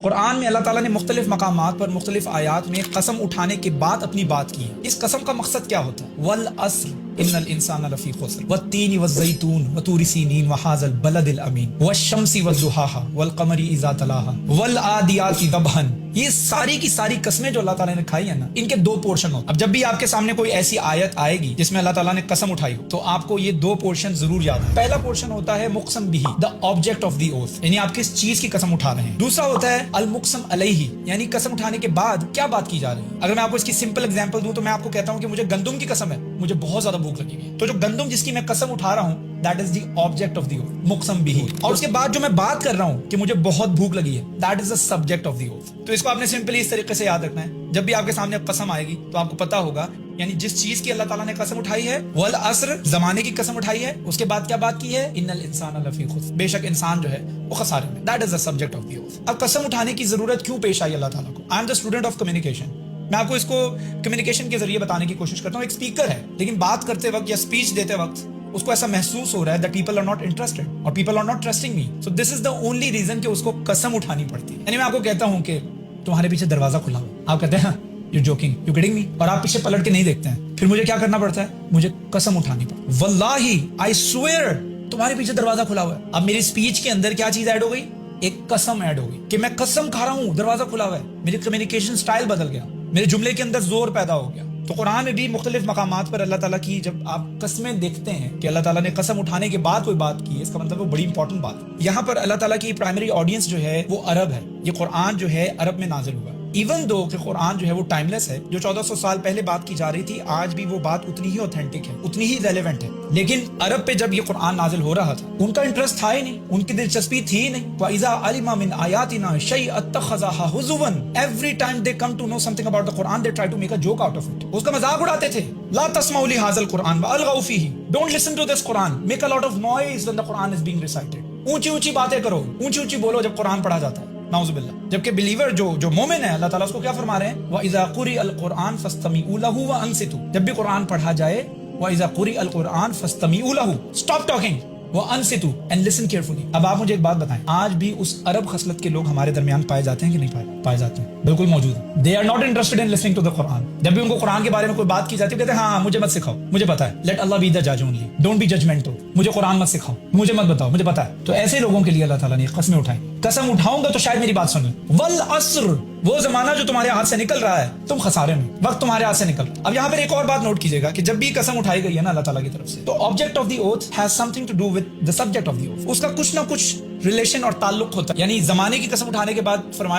قرآن میں اللہ تعالیٰ نے مختلف مقامات پر مختلف آیات میں قسم اٹھانے کے بعد اپنی بات کی ہے۔ اس قسم کا مقصد کیا ہوتا ہے؟ والعصر ان الانسان لفی خسر والتین والزیتون وطور سینین وہذا البلد الامین والشمس والضحاها والقمر اذا تلاها والعادیات ضبحا۔ یہ ساری کی ساری قسمیں جو اللہ تعالیٰ نے کھائی ہیں نا، ان کے دو پورشن ہوتے ہیں۔ اب جب بھی آپ کے سامنے کوئی ایسی آیت آئے گی جس میں اللہ تعالیٰ نے قسم اٹھائی ہو تو آپ کو یہ دو پورشن ضرور یاد ہے۔ پہلا پورشن ہوتا ہے مقسم بھی، the object of the oath, یعنی آپ کس چیز کی قسم اٹھا رہے ہیں۔ دوسرا ہوتا ہے المقسم علیہ، یعنی قسم اٹھانے کے بعد کیا بات کی جا رہی ہے۔ اگر میں آپ کو اس کی سمپل اگزامپل دوں تو میں آپ کو کہتا ہوں کہ مجھے گندم کی قسم ہے، مجھے بہت زیادہ بھوک لگی ہوئی ہے، تو جو گندم جس کی میں قسم اٹھا رہا ہوں that is the object of the oath، مقسم بھی، اور اس کے بعد جو میں بات کر رہا ہوں کہ مجھے بہت بھوک لگی ہے that is the subject of the oath۔ تو اس کو آپ نے سمپلی اس طریقے سے یاد رکھنا ہے، جب بھی آپ کے سامنے قسم آئے گی تو آپ کو پتا ہوگا یعنی جس چیز کی اللہ تعالیٰ نے قسم اٹھائی ہے، والعصر زمانے کی قسم اٹھائی ہے، اس کے بعد کیا بات کی ہے؟ ان الانسان لفی خسر، بے شک انسان جو ہے وہ خسارے میں، that is the subject of the oath۔ اب قسم اٹھانے کی ضرورت کیوں پیش آئی اللہ تعالیٰ کو؟ I am the student of communication، میں آپ کو اس کو کمیونیکیشن کے ذریعے بتانے کی کوشش کرتا ہوں۔ ایک اسپیکر ہے لیکن بات کرتے وقت یا اسپیچ دیتے وقت اس کو ایسا محسوس ہو رہا ہے that people are not interested اور people are not trusting me، so this is the only reason کہ اس کو قسم اٹھانی پڑتی ہے۔ یعنی میں آپ کو کہتا ہوں کہ تمہارے پیچھے دروازہ کھلا ہو، آپ کہتے ہیں you're joking you're kidding me، اور آپ پیچھے پلٹ کے نہیں دیکھتے ہیں، پھر مجھے کیا کرنا پڑتا ہے؟ مجھے قسم اٹھانی پڑتی ہے، واللہ I swear تمہارے پیچھے دروازہ کھلا ہوا ہے۔ اب میری اسپیچ کے اندر کیا چیز ایڈ ہو گئی؟ ایک قسم ایڈ ہو گئی کہ میں قسم کھا رہا ہوں، دروازہ کھلا ہوا ہے، میری کمیونیکیشن سٹائل بدل گیا، میرے جملے کے اندر زور پیدا ہو گیا۔ تو قرآن میں بھی مختلف مقامات پر اللہ تعالیٰ کی جب آپ قسمیں دیکھتے ہیں کہ اللہ تعالیٰ نے قسم اٹھانے کے بعد کوئی بات کی، اس کا مطلب وہ بڑی امپورٹنٹ بات ہے۔ یہاں پر اللہ تعالیٰ کی پرائمری آڈینس جو ہے وہ عرب ہے، یہ قرآن جو ہے عرب میں نازل ہوا، ایون دو کہ قرآن جو ہے وہ ٹائم لیس ہے، جو 1400 سال پہلے بات کی جا رہی تھی آج بھی وہ بات اتنی ہی اوتھینٹک ہے، اتنی ہی ریلیونٹ ہے۔ لیکن عرب پہ جب یہ قرآن نازل ہو رہا تھا ان کا انٹرسٹ تھا ہی نہیں، ان کی دلچسپی تھی ہی نہیں۔ وَإِذَا عَلِمَ مِنْ آيَاتِنَا شَيْئًا اتَّخَذَهَا هُزُوًا، every time they come to know something about the Quran they try to make a joke out of it، اس کا مذاق اڑاتے تھے۔ لَا تَسْمَعُوا لِهَذَا الْقُرْآنِ وَأَلْغَوْا فِيهِ، don't listen to this Quran، make a lot of noise when the Quran is being recited، اونچی اونچی باتیں کرو، اونچی اونچی بولو جب قرآن پڑھا جاتا ہے، نعوذ باللہ۔ جبکہ بلیور جو مومن ہے اللہ تعالیٰ اس کو کیا فرما رہے ہیں؟ وَإِذَا قُرِئَ الْقُرْآنُ فَاسْتَمِعُوا لَهُ وَأَنصِتُوا، جب بھی قرآن پڑھا جائے وَإِذَا قُرِئَ الْقُرْآنُ فَاسْتَمِعُوا لَهُ، stop talking وَأَنصِتُوا and listen carefully۔ اب آپ مجھے ایک بات بتائیں، آج بھی اس عرب خصلت کے لوگ ہمارے درمیان پائے جاتے ہیں کہ نہیں پائے جاتے ہیں؟ بالکل موجود ہیں۔ they are not interested in listening to the Quran، جب بھی ان کو قرآن کے بارے میں کوئی بات کی جاتی ہے کہتے ہیں ہاں مجھے مت سکھاؤ، مجھے پتا ہے، let Allah be the judge only، don't be judgmental، مجھے قرآن مت سکھاؤ، مجھے مت بتاؤ، مجھے پتا ہے۔ تو ایسے لوگوں کے لیے اللہ تعالیٰ نے قسمیں اٹھائی، قسم اٹھاؤں گا تو شاید میری بات سن لیں۔ والعصر، وہ زمانہ جو تمہارے ہاتھ سے نکل رہا ہے، تم خسارے میں، وقت تمہارے ہاتھ سے نکل رہا ہے۔ اب یہاں پر ایک اور بات نوٹ کیجیے گا کہ جب بھی قسم اٹھائی گئی ہے نا اللہ تعالیٰ کی طرف سے تو object of the oath has something to do with the subject of the oath, اس کا کچھ نہ کچھ ریلیشن اور تعلق ہوتا ہے۔ یعنی زمانے کی قسم اٹھانے کے بعد فرمایا